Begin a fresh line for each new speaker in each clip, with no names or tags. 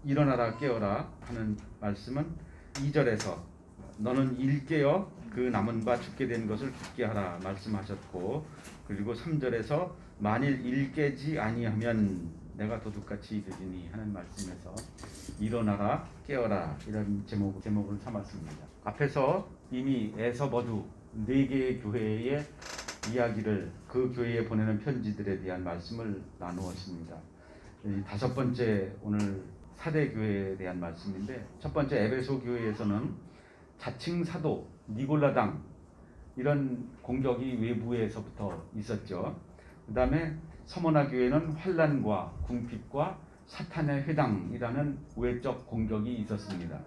일어나라 깨어라 하는 말씀은 2절에서 너는 일깨어 그 남은 바 죽게 된 것을 죽게 하라 말씀하셨고, 그리고 3절에서 만일 일깨지 아니하면 내가 도둑같이 이르리니 하는 말씀에서 일어나라 깨어라 이런 제목을 삼았습니다. 앞에서 이미 에서버두 4개의 교회의 이야기를, 그 교회에 보내는 편지들에 대한 말씀을 나누었습니다. 5번째 오늘 사대 교회에 대한 말씀인데, 첫 번째 에베소 교회에서는 자칭 사도 니골라당 이런 공격이 외부에서부터 있었죠. 그 다음에 서머나 교회는 환난과 궁핍과 사탄의 회당이라는 외적 공격이 있었습니다.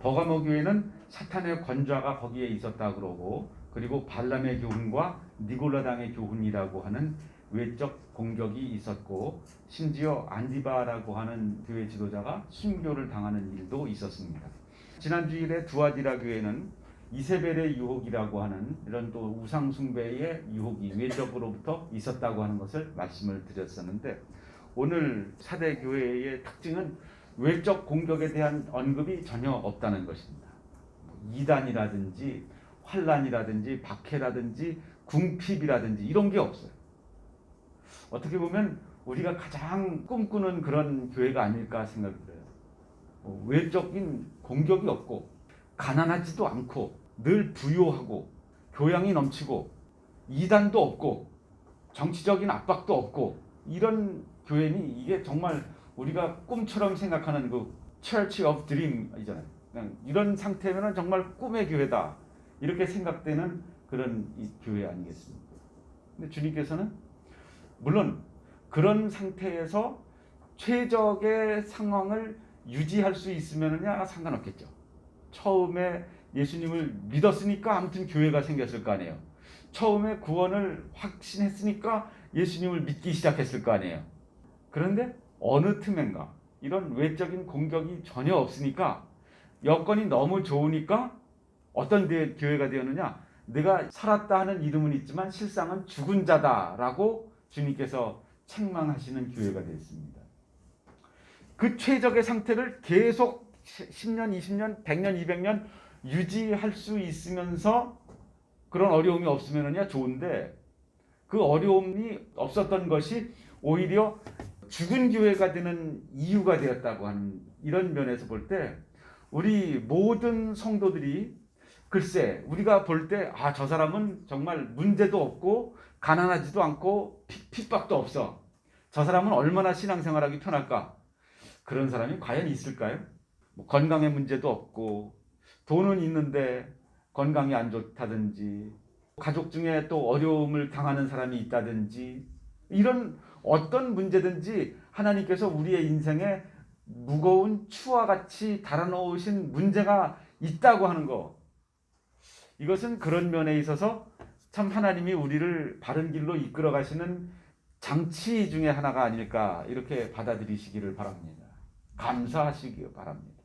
버가모 교회는 사탄의 권좌가 거기에 있었다 그러고, 그리고 발람의 교훈과 니골라당의 교훈이라고 하는 외적 공격이 있었고, 심지어 안디바라고 하는 교회 지도자가 순교를 당하는 일도 있었습니다. 지난 주일에 두아디라 교회는 이세벨의 유혹이라고 하는 이런 또 우상 숭배의 유혹이 외적으로부터 있었다고 하는 것을 말씀을 드렸었는데, 오늘 사대 교회의 특징은 외적 공격에 대한 언급이 전혀 없다는 것입니다. 이단이라든지 환란이라든지 박해라든지 궁핍이라든지 이런 게 없어요. 어떻게 보면 우리가 가장 꿈꾸는 그런 교회가 아닐까 생각이 들어요. 외적인 공격이 없고 가난하지도 않고 늘 부유하고 교양이 넘치고 이단도 없고 정치적인 압박도 없고, 이런 교회니 이게 정말 우리가 꿈처럼 생각하는 그 Church of Dream이잖아요. 이런 상태면 정말 꿈의 교회다 이렇게 생각되는 그런 이 교회 아니겠습니까? 근데 주님께서는 물론 그런 상태에서 최적의 상황을 유지할 수 있으면야 상관없겠죠. 처음에 예수님을 믿었으니까 아무튼 교회가 생겼을 거 아니에요. 처음에 구원을 확신했으니까 예수님을 믿기 시작했을 거 아니에요. 그런데 어느 틈엔가 이런 외적인 공격이 전혀 없으니까, 여건이 너무 좋으니까 어떤 교회가 되었느냐, 내가 살았다 하는 이름은 있지만 실상은 죽은 자다라고 주님께서 책망하시는 교회가 되었습니다. 그 최적의 상태를 계속 10년, 20년, 100년, 200년 유지할 수 있으면서 그런 어려움이 없으면야 좋은데, 그 어려움이 없었던 것이 오히려 죽은 교회가 되는 이유가 되었다고 하는 이런 면에서 볼 때, 우리 모든 성도들이 글쎄 우리가 볼 때 저 사람은 정말 문제도 없고 가난하지도 않고 핍박도 없어, 저 사람은 얼마나 신앙생활하기 편할까, 그런 사람이 과연 있을까요? 건강에 문제도 없고 돈은 있는데 건강이 안 좋다든지, 가족 중에 또 어려움을 당하는 사람이 있다든지, 이런 어떤 문제든지 하나님께서 우리의 인생에 무거운 추와 같이 달아놓으신 문제가 있다고 하는 거, 이것은 그런 면에 있어서 참 하나님이 우리를 바른 길로 이끌어 가시는 장치 중에 하나가 아닐까, 이렇게 받아들이시기를 바랍니다. 감사하시기 바랍니다.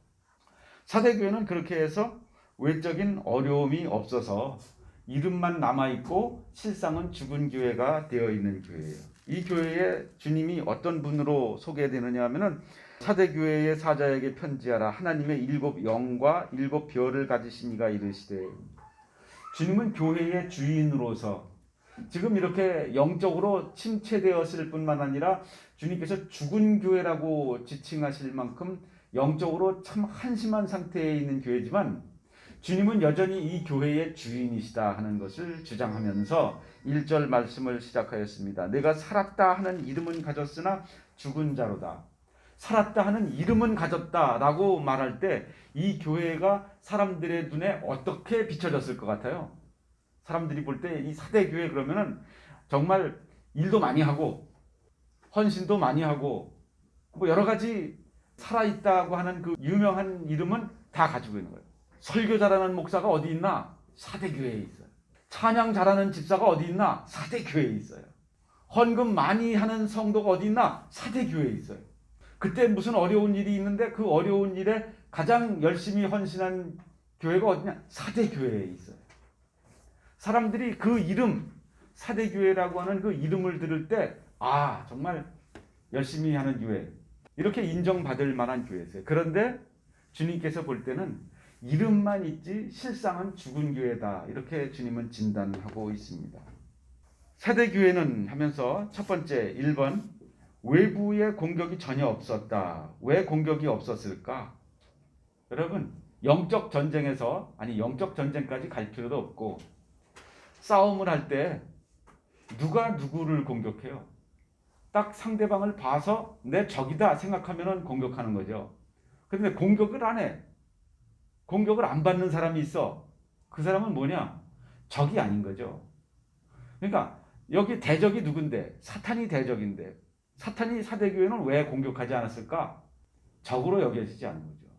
사대교회는 그렇게 해서 외적인 어려움이 없어서 이름만 남아있고 실상은 죽은 교회가 되어 있는 교회예요. 이 교회에 주님이 어떤 분으로 소개되느냐 하면은, 사대교회의 사자에게 편지하라. 하나님의 7 영과 7 별을 가지신 이가 이르시되. 주님은 교회의 주인으로서 지금 이렇게 영적으로 침체되었을 뿐만 아니라 주님께서 죽은 교회라고 지칭하실 만큼 영적으로 참 한심한 상태에 있는 교회지만, 주님은 여전히 이 교회의 주인이시다 하는 것을 주장하면서 1절 말씀을 시작하였습니다. 내가 살았다 하는 이름은 가졌으나 죽은 자로다. 살았다 하는 이름은 가졌다라고 말할 때 이 교회가 사람들의 눈에 어떻게 비춰졌을 것 같아요? 사람들이 볼 때 이 사대 교회 그러면은 정말 일도 많이 하고 헌신도 많이 하고 여러 가지 살아있다고 하는 그 유명한 이름은 다 가지고 있는 거예요. 설교 잘하는 목사가 어디 있나? 사대교회에 있어요. 찬양 잘하는 집사가 어디 있나? 사대교회에 있어요. 헌금 많이 하는 성도가 어디 있나? 사대교회에 있어요. 그때 무슨 어려운 일이 있는데 그 어려운 일에 가장 열심히 헌신한 교회가 어디냐? 사대교회에 있어요. 사람들이 그 이름, 사대교회라고 하는 그 이름을 들을 때 정말 열심히 하는 교회, 이렇게 인정받을 만한 교회였어요. 그런데 주님께서 볼 때는 이름만 있지 실상은 죽은 교회다, 이렇게 주님은 진단하고 있습니다. 사대교회는 하면서 첫 번째 1번, 외부의 공격이 전혀 없었다. 왜 공격이 없었을까? 여러분, 영적 전쟁까지 갈 필요도 없고, 싸움을 할 때 누가 누구를 공격해요? 딱 상대방을 봐서 내 적이다 생각하면 공격하는 거죠. 그런데 공격을 안 해. 공격을 안 받는 사람이 있어. 그 사람은 뭐냐? 적이 아닌 거죠. 그러니까 여기 대적이 누군데? 사탄이 대적인데, 사탄이 사대교회는 왜 공격하지 않았을까? 적으로 여겨지지 않은 거죠.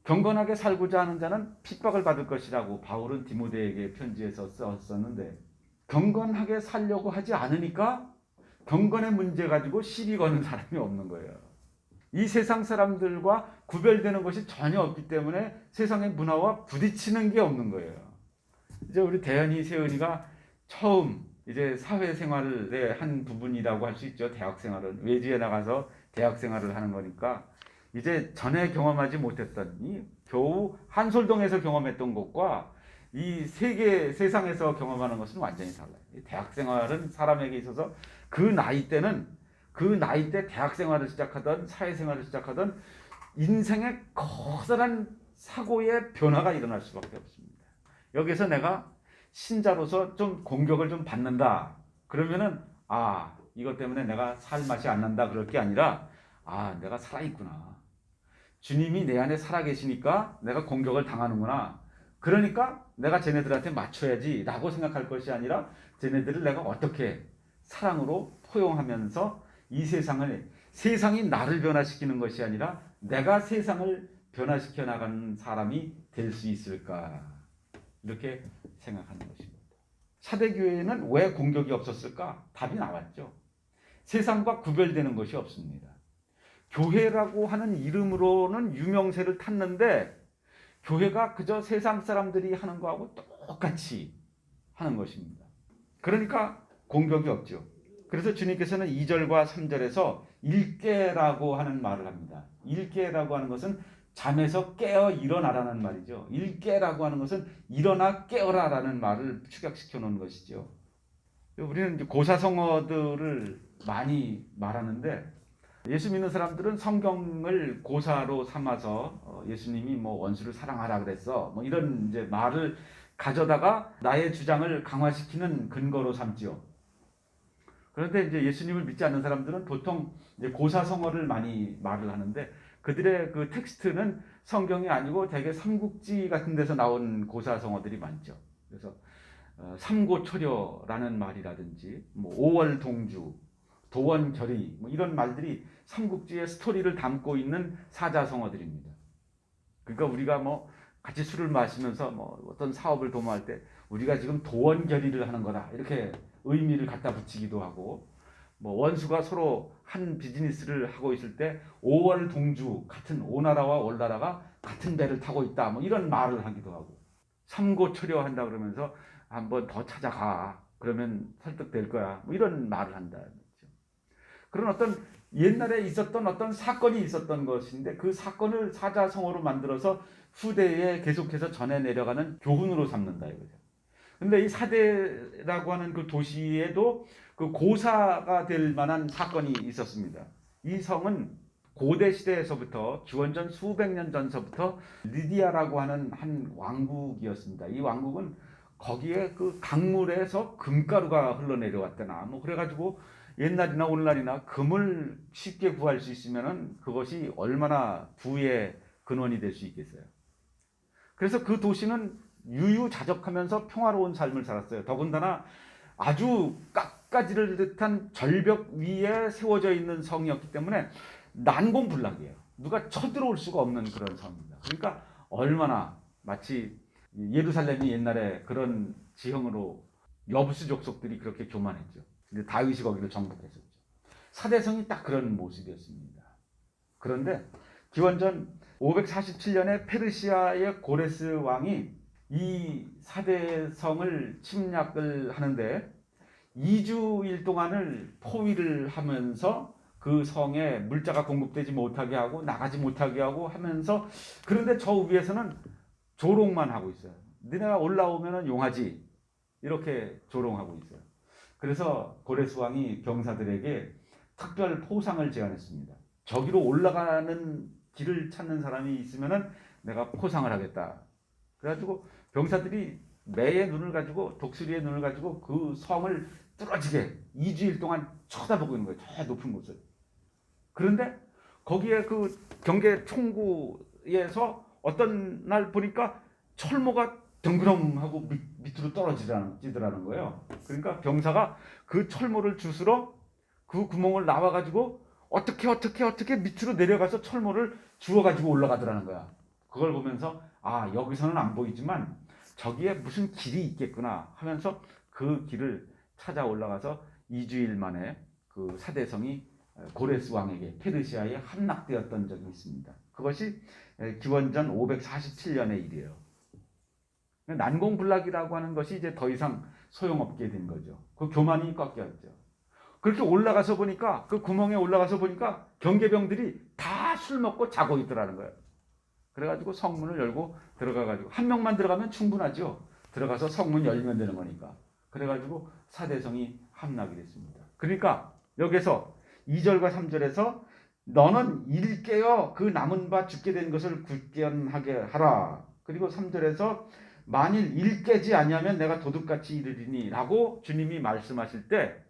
경건하게 살고자 하는 자는 핍박을 받을 것이라고 바울은 디모데에게 편지에서 썼었는데, 경건하게 살려고 하지 않으니까 경건의 문제 가지고 시비 거는 사람이 없는 거예요. 이 세상 사람들과 구별되는 것이 전혀 없기 때문에 세상의 문화와 부딪히는 게 없는 거예요. 이제 우리 대현이, 세은이가 처음 이제 사회생활의 한 부분이라고 할 수 있죠. 대학생활은 외지에 나가서 대학생활을 하는 거니까 이제 전에 경험하지 못했던, 이 겨우 한솔동에서 경험했던 것과 이 세상에서 경험하는 것은 완전히 달라요. 대학생활은 사람에게 있어서 그 나이 때 대학생활을 시작하던 사회생활을 시작하던 인생의 커다란 사고의 변화가 일어날 수밖에 없습니다. 여기서 내가 신자로서 좀 공격을 좀 받는다. 그러면은 이것 때문에 내가 살 맛이 안 난다, 그럴 게 아니라 내가 살아있구나. 주님이 내 안에 살아계시니까 내가 공격을 당하는구나. 그러니까 내가 쟤네들한테 맞춰야지 라고 생각할 것이 아니라 쟤네들을 내가 어떻게 사랑으로 포용하면서 이 세상이 나를 변화시키는 것이 아니라 내가 세상을 변화시켜 나가는 사람이 될 수 있을까, 이렇게 생각하는 것입니다. 사대교회는 왜 공격이 없었을까? 답이 나왔죠. 세상과 구별되는 것이 없습니다. 교회라고 하는 이름으로는 유명세를 탔는데 교회가 그저 세상 사람들이 하는 거하고 똑같이 하는 것입니다. 그러니까 공격이 없죠. 그래서 주님께서는 2절과 3절에서 일깨라고 하는 말을 합니다. 일깨라고 하는 것은 잠에서 깨어 일어나라는 말이죠. 일깨라고 하는 것은 일어나 깨어라라는 말을 축약시켜 놓은 것이죠. 우리는 이제 고사성어들을 많이 말하는데, 예수 믿는 사람들은 성경을 고사로 삼아서 예수님이 원수를 사랑하라 그랬어, 이런 이제 말을 가져다가 나의 주장을 강화시키는 근거로 삼지요. 그런데 이제 예수님을 믿지 않는 사람들은 보통 이제 고사성어를 많이 말을 하는데, 그들의 그 텍스트는 성경이 아니고 대개 삼국지 같은 데서 나온 고사성어들이 많죠. 그래서 삼고초려라는 말이라든지 오월동주, 도원결의, 이런 말들이 삼국지의 스토리를 담고 있는 사자성어들입니다. 그러니까 우리가 같이 술을 마시면서 어떤 사업을 도모할 때 우리가 지금 도원결의를 하는 거다, 이렇게 의미를 갖다 붙이기도 하고, 원수가 서로 한 비즈니스를 하고 있을 때 오월동주, 같은 오나라와 월나라가 같은 배를 타고 있다, 이런 말을 하기도 하고, 삼고초려 한다 그러면서 한번 더 찾아가, 그러면 설득될 거야, 이런 말을 한다. 그런 어떤 옛날에 있었던 어떤 사건이 있었던 것인데, 그 사건을 사자성어로 만들어서 후대에 계속해서 전해 내려가는 교훈으로 삼는다 이거죠. 근데 이 사대라고 하는 그 도시에도 그 고사가 될 만한 사건이 있었습니다. 이 성은 고대 시대에서부터, 기원전 수백 년 전서부터 리디아라고 하는 한 왕국이었습니다. 이 왕국은 거기에 그 강물에서 금가루가 흘러내려왔다나 그래가지고 옛날이나 오늘날이나 금을 쉽게 구할 수 있으면은 그것이 얼마나 부의 근원이 될 수 있겠어요. 그래서 그 도시는 유유자적하면서 평화로운 삶을 살았어요. 더군다나 아주 깎아지를 듯한 절벽 위에 세워져 있는 성이었기 때문에 난공불락이에요. 누가 쳐들어올 수가 없는 그런 성입니다. 그러니까 얼마나 마치 예루살렘이 옛날에 그런 지형으로 여부수 족속들이 그렇게 교만했죠. 근데 다윗이 거기를 정복했었죠. 사대성이 딱 그런 모습이었습니다. 그런데 기원전 547년에 페르시아의 고레스 왕이 이 사대성을 침략을 하는데, 2주일 동안을 포위를 하면서 그 성에 물자가 공급되지 못하게 하고 나가지 못하게 하고 하면서, 그런데 저 위에서는 조롱만 하고 있어요. 너네가 올라오면 용하지, 이렇게 조롱하고 있어요. 그래서 고레스 왕이 병사들에게 특별 포상을 제안했습니다. 저기로 올라가는 길을 찾는 사람이 있으면 내가 포상을 하겠다. 그래가지고 병사들이 매의 눈을 가지고, 독수리의 눈을 가지고 그 성을 뚫어지게 2주일 동안 쳐다보고 있는 거예요. 저 높은 곳을. 그런데 거기에 그 경계 총구에서 어떤 날 보니까 철모가 덩그렁하고 밑으로 떨어지더라는 거예요. 그러니까 병사가 그 철모를 주스러 그 구멍을 나와가지고 어떻게 밑으로 내려가서 철모를 주워가지고 올라가더라는 거야. 그걸 보면서 아, 여기서는 안 보이지만 저기에 무슨 길이 있겠구나 하면서 그 길을 찾아 올라가서 2주일 만에 그 사대성이 고레스 왕에게 페르시아에 함락되었던 적이 있습니다. 그것이 기원전 547년의 일이에요. 난공불락이라고 하는 것이 이제 더 이상 소용없게 된 거죠. 그 교만이 꺾였죠. 그렇게 올라가서 보니까, 그 구멍에 올라가서 보니까 경계병들이 다 술 먹고 자고 있더라는 거예요. 그래가지고 성문을 열고 들어가가지고, 한 명만 들어가면 충분하죠. 들어가서 성문 열면 되는 거니까. 그래가지고 사대성이 함락이 됐습니다. 그러니까 여기서 2절과 3절에서 너는 일깨어 그 남은 바 죽게 된 것을 굳건하게 하라. 그리고 3절에서 만일 일깨지 아니하면 내가 도둑같이 이르리니 라고 주님이 말씀하실 때,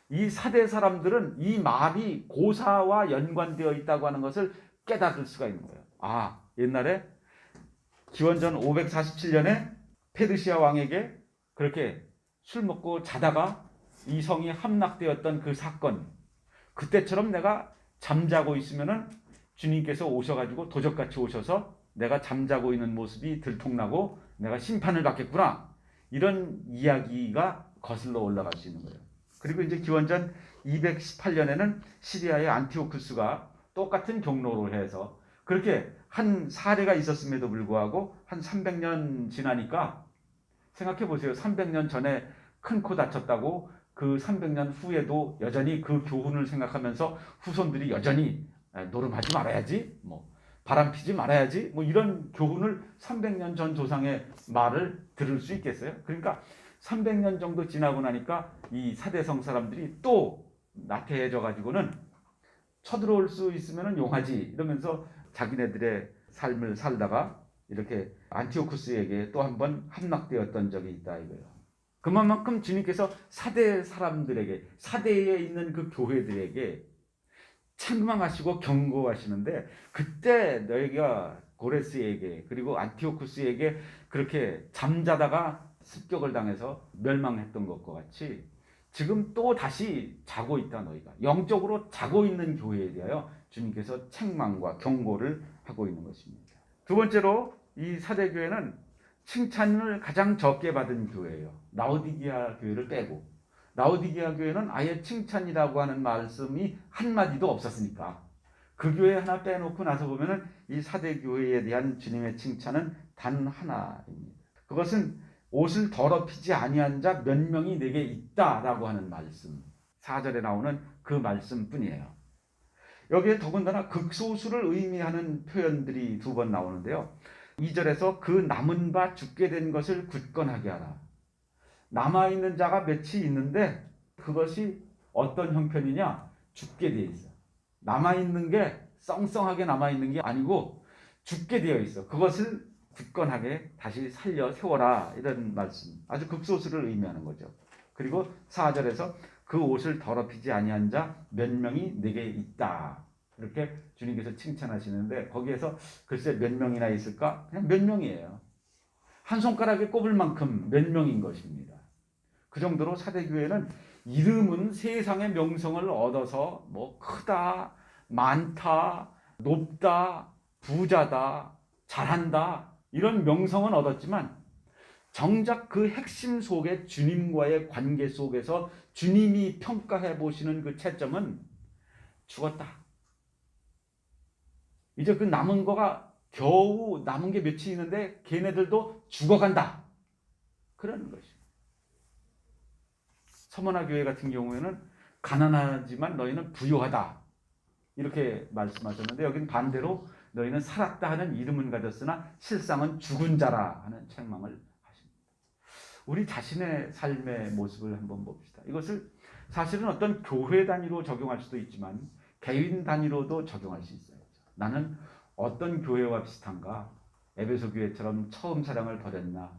이 사대 사람들은 이 말이 고사와 연관되어 있다고 하는 것을 깨달을 수가 있는 거예요. 아, 옛날에 기원전 547년에 페르시아 왕에게 그렇게 술 먹고 자다가 이 성이 함락되었던 그 사건, 그때처럼 내가 잠자고 있으면은 주님께서 오셔가지고 도적같이 오셔서 내가 잠자고 있는 모습이 들통나고 내가 심판을 받겠구나, 이런 이야기가 거슬러 올라갈 수 있는 거예요. 그리고 이제 기원전 218년에는 시리아의 안티오쿠스가 똑같은 경로로 해서 그렇게 한 사례가 있었음에도 불구하고 한 300년 지나니까, 생각해 보세요. 300년 전에 큰 코 다쳤다고 그 300년 후에도 여전히 그 교훈을 생각하면서 후손들이 여전히 노름하지 말아야지, 뭐 바람 피지 말아야지, 뭐 이런 교훈을 300년 전 조상의 말을 들을 수 있겠어요? 그러니까 300년 정도 지나고 나니까 이 사대성 사람들이 또 나태해져 가지고는 쳐들어올 수 있으면 용하지 이러면서 자기네들의 삶을 살다가 이렇게 안티오쿠스에게 또 한 번 함락되었던 적이 있다 이거예요. 그만큼 주님께서 사대 사람들에게, 사대에 있는 그 교회들에게 책망하시고 경고하시는데, 그때 너희가 고레스에게 그리고 안티오쿠스에게 그렇게 잠자다가 습격을 당해서 멸망했던 것과 같이 지금 또 다시 자고 있다, 너희가 영적으로 자고 있는 교회에 대하여 주님께서 책망과 경고를 하고 있는 것입니다. 두 번째로 이 사대교회는 칭찬을 가장 적게 받은 교회예요. 라오디게아 교회를 빼고. 라오디게아 교회는 아예 칭찬이라고 하는 말씀이 한마디도 없었으니까 그 교회 하나 빼놓고 나서 보면은 이 사대교회에 대한 주님의 칭찬은 단 하나입니다. 그것은 옷을 더럽히지 아니한 자 몇 명이 내게 있다라고 하는 말씀, 4절에 나오는 그 말씀뿐이에요. 여기에 더군다나 극소수를 의미하는 표현들이 두 번 나오는데요. 2절에서 그 남은 바 죽게 된 것을 굳건하게 하라. 남아있는 자가 몇이 있는데 그것이 어떤 형편이냐? 죽게 되어 있어. 남아있는 게 썽썽하게 남아있는 게 아니고 죽게 되어 있어. 그것을 굳건하게 다시 살려 세워라, 이런 말씀. 아주 극소수를 의미하는 거죠. 그리고 4절에서 그 옷을 더럽히지 아니한 자 몇 명이 내게 있다, 이렇게 주님께서 칭찬하시는데, 거기에서 글쎄 몇 명이나 있을까? 그냥 몇 명이에요. 한 손가락에 꼽을 만큼 몇 명인 것입니다. 그 정도로 사대교회는 이름은 세상의 명성을 얻어서 뭐 크다, 많다, 높다, 부자다, 잘한다, 이런 명성은 얻었지만 정작 그 핵심 속에 주님과의 관계 속에서 주님이 평가해 보시는 그 채점은 죽었다. 이제 그 남은 거가 겨우 남은 게 몇이 있는데 걔네들도 죽어간다, 그러는 것이죠. 서머나 교회 같은 경우에는 가난하지만 너희는 부유하다 이렇게 말씀하셨는데, 여긴 반대로 너희는 살았다 하는 이름은 가졌으나 실상은 죽은 자라 하는 책망을 하십니다. 우리 자신의 삶의 모습을 한번 봅시다. 이것을 사실은 어떤 교회 단위로 적용할 수도 있지만 개인 단위로도 적용할 수 있어요. 나는 어떤 교회와 비슷한가? 에베소 교회처럼 처음 사랑을 버렸나?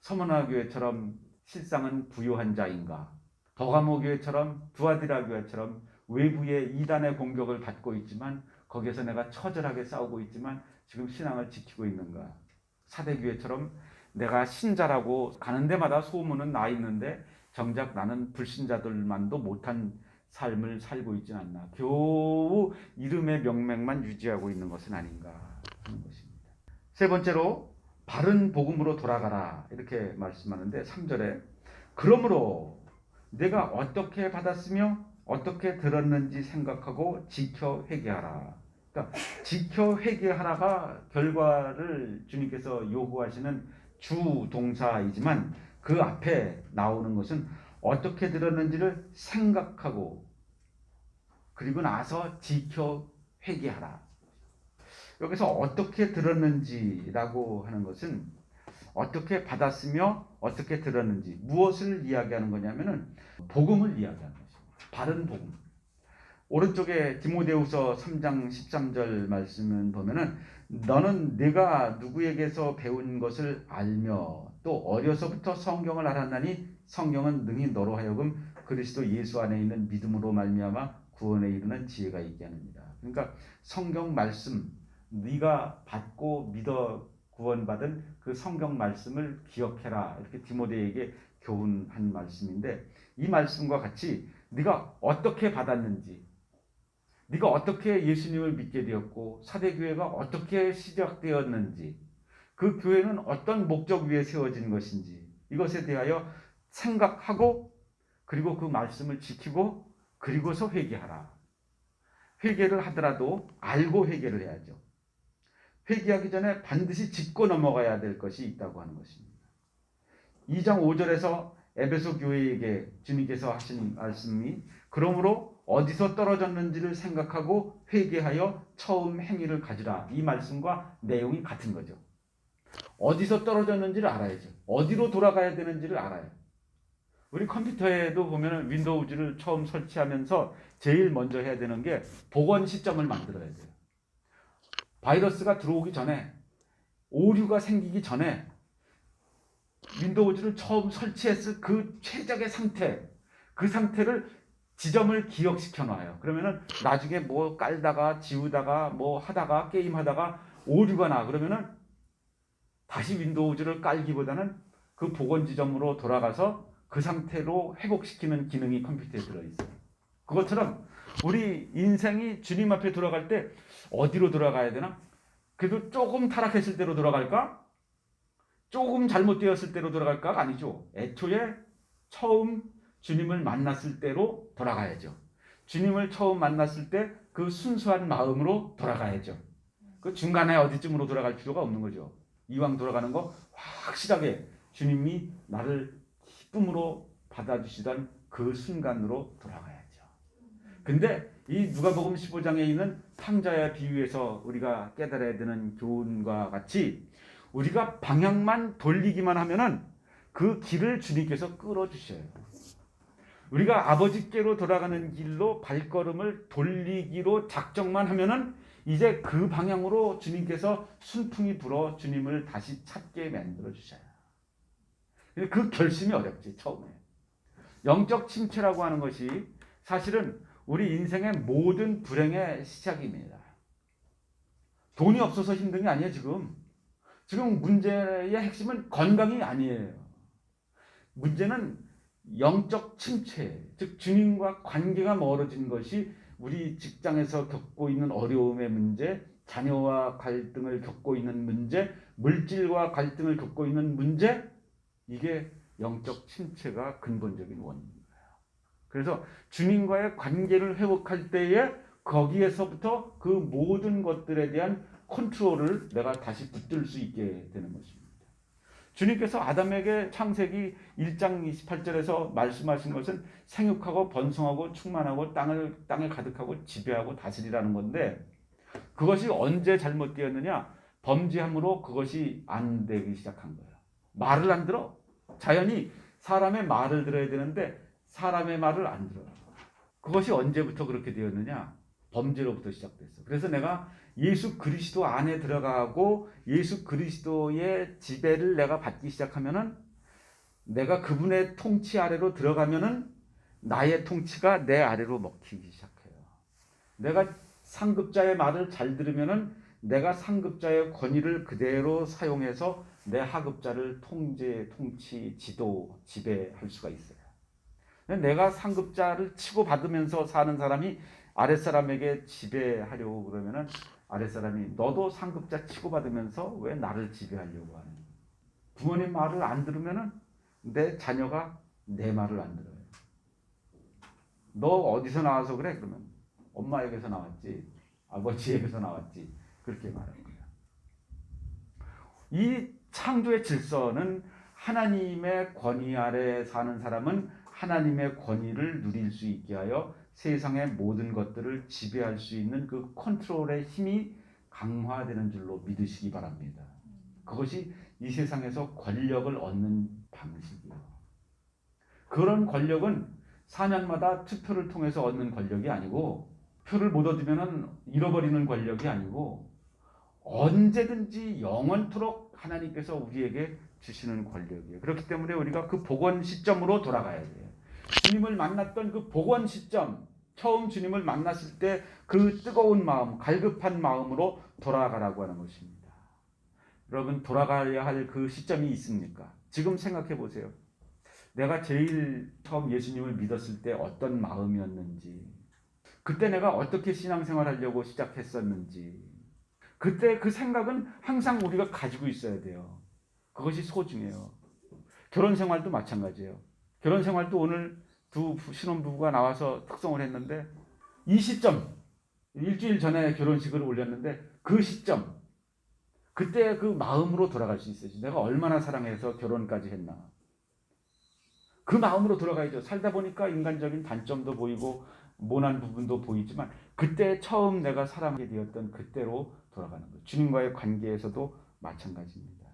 서머나 교회처럼 실상은 부유한 자인가? 버가모 교회처럼 두아디라 교회처럼 외부의 이단의 공격을 받고 있지만 거기에서 내가 처절하게 싸우고 있지만 지금 신앙을 지키고 있는가? 사대교회처럼 내가 신자라고 가는 데마다 소문은 나 있는데 정작 나는 불신자들만도 못한 삶을 살고 있진 않나? 겨우 이름의 명맥만 유지하고 있는 것은 아닌가 하는 것입니다. 세 번째로 바른 복음으로 돌아가라 이렇게 말씀하는데 3절에 그러므로 내가 어떻게 받았으며 어떻게 들었는지 생각하고 지켜 회개하라. 그러니까 지켜 회개하라가 결과를 주님께서 요구하시는 주 동사이지만 그 앞에 나오는 것은 어떻게 들었는지를 생각하고 그리고 나서 지켜 회개하라. 여기서 어떻게 들었는지라고 하는 것은 어떻게 받았으며 어떻게 들었는지 무엇을 이야기하는 거냐면은 복음을 이야기하는 것입니다. 바른 복음. 오른쪽에 디모데후서 3장 13절 말씀을 보면은 너는 네가 누구에게서 배운 것을 알며 또 어려서부터 성경을 알았나니 성경은 능히 너로 하여금 그리스도 예수 안에 있는 믿음으로 말미암아 구원에 이르는 지혜가 있게 하느니라. 그러니까 성경 말씀 네가 받고 믿어 구원받은 그 성경 말씀을 기억해라. 이렇게 디모데에게 교훈한 말씀인데 이 말씀과 같이 네가 어떻게 받았는지 네가 어떻게 예수님을 믿게 되었고 사대교회가 어떻게 시작되었는지 그 교회는 어떤 목적 위에 세워진 것인지 이것에 대하여 생각하고 그리고 그 말씀을 지키고 그리고서 회개하라. 회개를 하더라도 알고 회개를 해야죠. 회개하기 전에 반드시 짚고 넘어가야 될 것이 있다고 하는 것입니다. 2장 5절에서 에베소 교회에게 주님께서 하신 말씀이 그러므로 어디서 떨어졌는지를 생각하고 회개하여 처음 행위를 가지라. 이 말씀과 내용이 같은 거죠. 어디서 떨어졌는지를 알아야죠. 어디로 돌아가야 되는지를 알아요. 우리 컴퓨터에도 보면 윈도우즈를 처음 설치하면서 제일 먼저 해야 되는 게 복원 시점을 만들어야 돼요. 바이러스가 들어오기 전에 오류가 생기기 전에 윈도우즈를 처음 설치했을 그 최적의 상태 그 상태를 지점을 기억시켜 놔요. 그러면은 나중에 뭐 깔다가 지우다가 뭐 하다가 게임하다가 오류가 나 그러면은 다시 윈도우즈를 깔기보다는 그 복원 지점으로 돌아가서 그 상태로 회복시키는 기능이 컴퓨터에 들어있어요. 그것처럼 우리 인생이 주님 앞에 돌아갈 때 어디로 돌아가야 되나? 그래도 조금 타락했을 때로 돌아갈까? 조금 잘못되었을 때로 돌아갈까가 아니죠. 애초에 처음 주님을 만났을 때로 돌아가야죠. 주님을 처음 만났을 때 그 순수한 마음으로 돌아가야죠. 그 중간에 어디쯤으로 돌아갈 필요가 없는 거죠. 이왕 돌아가는 거 확실하게 주님이 나를 기쁨으로 받아주시던 그 순간으로 돌아가야죠. 근데 이 누가복음 15장에 있는 탕자의 비유에서 우리가 깨달아야 되는 교훈과 같이 우리가 방향만 돌리기만 하면은 그 길을 주님께서 끌어주셔요. 우리가 아버지께로 돌아가는 길로 발걸음을 돌리기로 작정만 하면은 이제 그 방향으로 주님께서 순풍이 불어 주님을 다시 찾게 만들어 주셔요. 그 결심이 어렵지 처음에. 영적 침체라고 하는 것이 사실은 우리 인생의 모든 불행의 시작입니다. 돈이 없어서 힘든 게 아니에요 지금. 지금 문제의 핵심은 건강이 아니에요. 문제는 영적 침체, 즉 주님과 관계가 멀어진 것이 우리 직장에서 겪고 있는 어려움의 문제, 자녀와 갈등을 겪고 있는 문제, 물질과 갈등을 겪고 있는 문제, 이게 영적 침체가 근본적인 원인입니다. 그래서 주님과의 관계를 회복할 때에 거기에서부터 그 모든 것들에 대한 컨트롤을 내가 다시 붙들 수 있게 되는 것입니다. 주님께서 아담에게 창세기 1장 28절에서 말씀하신 것은 생육하고 번성하고 충만하고 땅을 가득하고 지배하고 다스리라는 건데, 그것이 언제 잘못되었느냐? 범죄함으로 그것이 안 되기 시작한 거예요. 말을 안 들어. 자연히 사람의 말을 들어야 되는데 사람의 말을 안 들어요. 그것이 언제부터 그렇게 되었느냐? 범죄로부터 시작됐어. 그래서 내가 예수 그리스도 안에 들어가고 예수 그리스도의 지배를 내가 받기 시작하면은, 내가 그분의 통치 아래로 들어가면은 나의 통치가 내 아래로 먹히기 시작해요. 내가 상급자의 말을 잘 들으면은 내가 상급자의 권위를 그대로 사용해서 내 하급자를 통치, 지도, 지배할 수가 있어요. 내가 상급자를 치고받으면서 사는 사람이 아랫사람에게 지배하려고 그러면은 아랫사람이 너도 상급자 치고받으면서 왜 나를 지배하려고 하는 거야. 부모님 말을 안 들으면은 내 자녀가 내 말을 안 들어요. 너 어디서 나와서 그래? 그러면 엄마에게서 나왔지, 아버지에게서 나왔지, 그렇게 말하는 거예요. 이 창조의 질서는 하나님의 권위 아래 사는 사람은 하나님의 권위를 누릴 수 있게 하여 세상의 모든 것들을 지배할 수 있는 그 컨트롤의 힘이 강화되는 줄로 믿으시기 바랍니다. 그것이 이 세상에서 권력을 얻는 방식이에요. 그런 권력은 4년마다 투표를 통해서 얻는 권력이 아니고, 표를 못 얻으면 잃어버리는 권력이 아니고, 언제든지 영원토록 하나님께서 우리에게 주시는 권력이에요. 그렇기 때문에 우리가 그 복원 시점으로 돌아가야 돼요. 주님을 만났던 그 복원 시점, 처음 주님을 만났을 때 그 뜨거운 마음, 갈급한 마음으로 돌아가라고 하는 것입니다. 여러분, 돌아가야 할 그 시점이 있습니까? 지금 생각해 보세요. 내가 제일 처음 예수님을 믿었을 때 어떤 마음이었는지, 그때 내가 어떻게 신앙생활하려고 시작했었는지, 그때 그 생각은 항상 우리가 가지고 있어야 돼요. 그것이 소중해요. 결혼 생활도 마찬가지예요. 결혼 생활도 오늘 두 신혼부부가 나와서 특송을 했는데, 이 시점, 일주일 전에 결혼식을 올렸는데 그 시점, 그때 그 마음으로 돌아갈 수 있어요. 내가 얼마나 사랑해서 결혼까지 했나. 그 마음으로 돌아가야죠. 살다 보니까 인간적인 단점도 보이고 모난 부분도 보이지만, 그때 처음 내가 사랑하게 되었던 그때로 돌아가는 거예요. 주님과의 관계에서도 마찬가지입니다.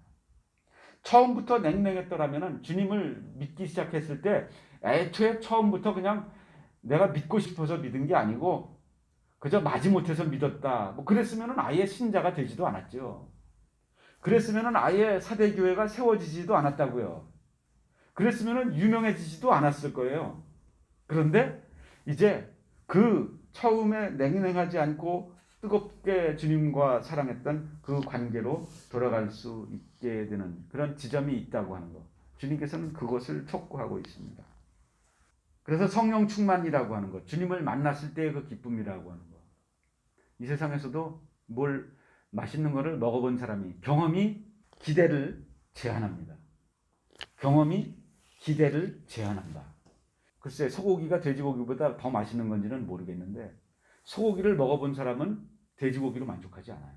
처음부터 냉랭했더라면 주님을 믿기 시작했을 때 애초에 처음부터 그냥 내가 믿고 싶어서 믿은 게 아니고 그저 마지못해서 믿었다, 뭐 그랬으면 아예 신자가 되지도 않았죠. 그랬으면 아예 사대교회가 세워지지도 않았다고요. 그랬으면 유명해지지도 않았을 거예요. 그런데 이제 그 처음에 냉랭하지 않고 뜨겁게 주님과 사랑했던 그 관계로 돌아갈 수 있게 되는 그런 지점이 있다고 하는 것, 주님께서는 그것을 촉구하고 있습니다. 그래서 성령 충만이라고 하는 것, 주님을 만났을 때의 그 기쁨이라고 하는 것, 이 세상에서도 뭘 맛있는 거를 먹어본 사람이 경험이 기대를 제한합니다. 경험이 기대를 제한한다. 글쎄, 소고기가 돼지고기보다 더 맛있는 건지는 모르겠는데, 소고기를 먹어본 사람은 돼지고기로 만족하지 않아요.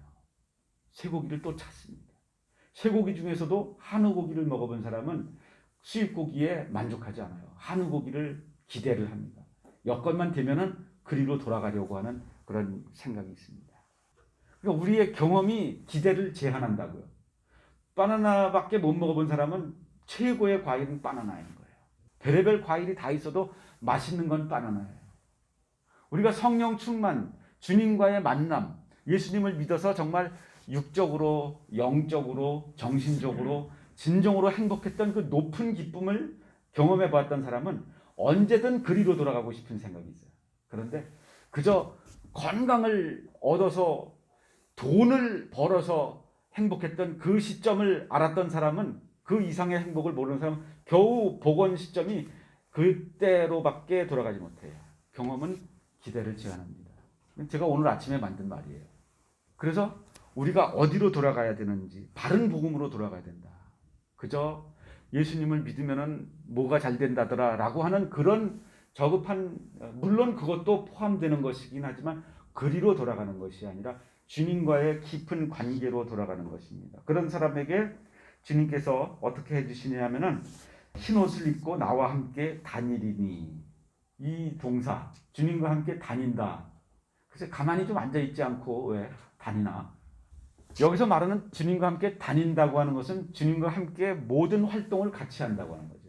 쇠고기를 또 찾습니다. 쇠고기 중에서도 한우고기를 먹어본 사람은 수입고기에 만족하지 않아요. 한우고기를 기대를 합니다. 여건만 되면은 그리로 돌아가려고 하는 그런 생각이 있습니다. 그러니까 우리의 경험이 기대를 제한한다고요. 바나나밖에 못 먹어본 사람은 최고의 과일은 바나나인 거예요. 별의별 과일이 다 있어도 맛있는 건 바나나예요. 우리가 성령 충만, 주님과의 만남, 예수님을 믿어서 정말 육적으로, 영적으로, 정신적으로, 진정으로 행복했던 그 높은 기쁨을 경험해 봤던 사람은 언제든 그리로 돌아가고 싶은 생각이 있어요. 그런데 그저 건강을 얻어서 돈을 벌어서 행복했던 그 시점을 알았던 사람은, 그 이상의 행복을 모르는 사람은 겨우 복원 시점이 그때로밖에 돌아가지 못해요. 경험은 기대를 제한합니다. 제가 오늘 아침에 만든 말이에요. 그래서 우리가 어디로 돌아가야 되는지, 바른 복음으로 돌아가야 된다. 그저 예수님을 믿으면은 뭐가 잘 된다더라 라고 하는 그런 저급한, 물론 그것도 포함되는 것이긴 하지만 그리로 돌아가는 것이 아니라 주님과의 깊은 관계로 돌아가는 것입니다. 그런 사람에게 주님께서 어떻게 해주시냐면은 흰옷을 입고 나와 함께 다니리니, 이 동사 주님과 함께 다닌다. 그래서 가만히 좀 앉아있지 않고 왜 다니나. 여기서 말하는 주님과 함께 다닌다고 하는 것은 주님과 함께 모든 활동을 같이 한다고 하는 거죠.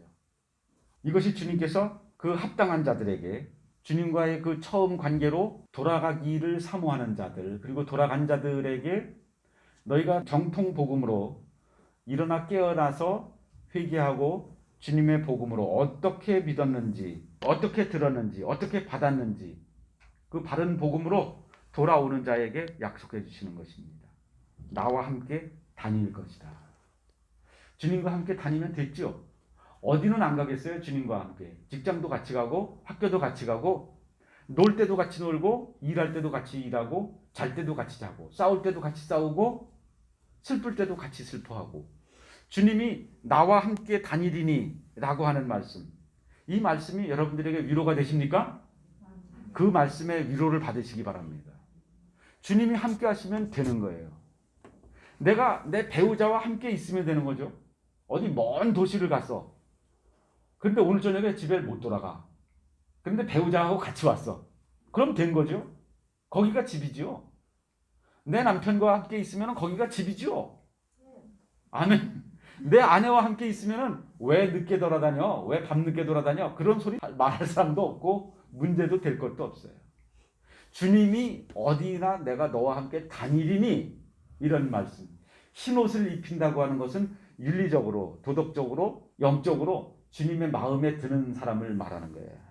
이것이 주님께서 그 합당한 자들에게 주님과의 그 처음 관계로 돌아가기를 사모하는 자들, 그리고 돌아간 자들에게 너희가 정통 복음으로 일어나 깨어나서 회개하고 주님의 복음으로 어떻게 믿었는지, 어떻게 들었는지, 어떻게 받았는지 그 바른 복음으로 돌아오는 자에게 약속해 주시는 것입니다. 나와 함께 다닐 것이다. 주님과 함께 다니면 됐죠. 어디는 안 가겠어요? 주님과 함께. 직장도 같이 가고 학교도 같이 가고 놀 때도 같이 놀고 일할 때도 같이 일하고 잘 때도 같이 자고 싸울 때도 같이 싸우고 슬플 때도 같이 슬퍼하고, 주님이 나와 함께 다니리니 라고 하는 말씀, 이 말씀이 여러분들에게 위로가 되십니까? 그 말씀에 위로를 받으시기 바랍니다. 주님이 함께 하시면 되는 거예요. 내가 내 배우자와 함께 있으면 되는 거죠. 어디 먼 도시를 갔어. 그런데 오늘 저녁에 집에 못 돌아가. 그런데 배우자하고 같이 왔어. 그럼 된 거죠. 거기가 집이죠. 내 남편과 함께 있으면 거기가 집이죠. 아멘. 내 아내와 함께 있으면 왜 늦게 돌아다녀? 왜 밤늦게 돌아다녀? 그런 소리 말할 사람도 없고 문제도 될 것도 없어요. 주님이 어디나 내가 너와 함께 다니리니, 이런 말씀. 흰옷을 입힌다고 하는 것은 윤리적으로, 도덕적으로, 영적으로 주님의 마음에 드는 사람을 말하는 거예요.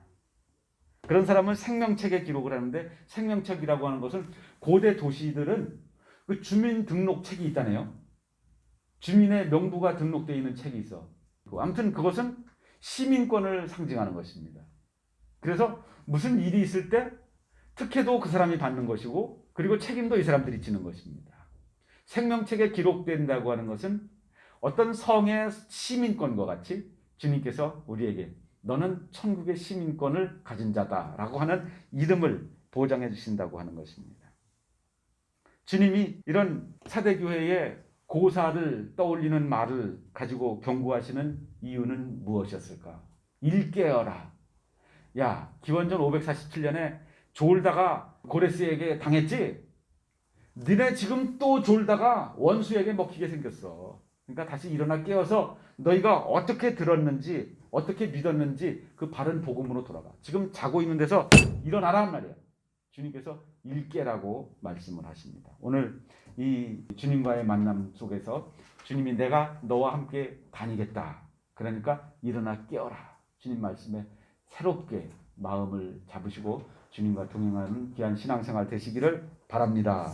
그런 사람은 생명책에 기록을 하는데, 생명책이라고 하는 것은 고대 도시들은 그 주민등록책이 있다네요. 주민의 명부가 등록되어 있는 책이 있어. 아무튼 그것은 시민권을 상징하는 것입니다. 그래서 무슨 일이 있을 때 특혜도 그 사람이 받는 것이고, 그리고 책임도 이 사람들이 지는 것입니다. 생명책에 기록된다고 하는 것은 어떤 성의 시민권과 같이 주님께서 우리에게 너는 천국의 시민권을 가진 자다라고 하는 이름을 보장해 주신다고 하는 것입니다. 주님이 이런 사대교회의 고사를 떠올리는 말을 가지고 경고하시는 이유는 무엇이었을까? 일깨어라. 야, 기원전 547년에 졸다가 고레스에게 당했지? 너네 지금 또 졸다가 원수에게 먹히게 생겼어. 그러니까 다시 일어나 깨어서 너희가 어떻게 들었는지, 어떻게 믿었는지 그 바른 복음으로 돌아가. 지금 자고 있는 데서 일어나란 말이야. 주님께서 일깨라고 말씀을 하십니다. 오늘 이 주님과의 만남 속에서 주님이 내가 너와 함께 다니겠다. 그러니까 일어나 깨어라. 주님 말씀에 새롭게 마음을 잡으시고 주님과 동행하는 귀한 신앙생활 되시기를 바랍니다.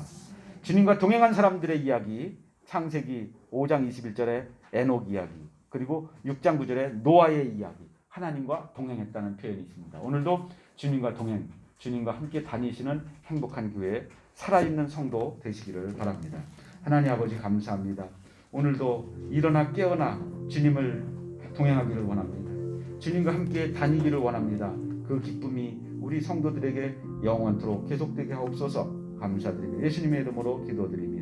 주님과 동행한 사람들의 이야기, 창세기 5장 21절의 에녹 이야기, 그리고 6장 9절의 노아의 이야기, 하나님과 동행했다는 표현이 있습니다. 오늘도 주님과 동행, 주님과 함께 다니시는 행복한 교회, 살아있는 성도 되시기를 바랍니다. 하나님 아버지 감사합니다. 오늘도 일어나 깨어나 주님을 동행하기를 원합니다. 주님과 함께 다니기를 원합니다. 그 기쁨이 우리 성도들에게 영원토록 계속되게 하옵소서. 감사드립니다. 예수님의 이름으로 기도드립니다.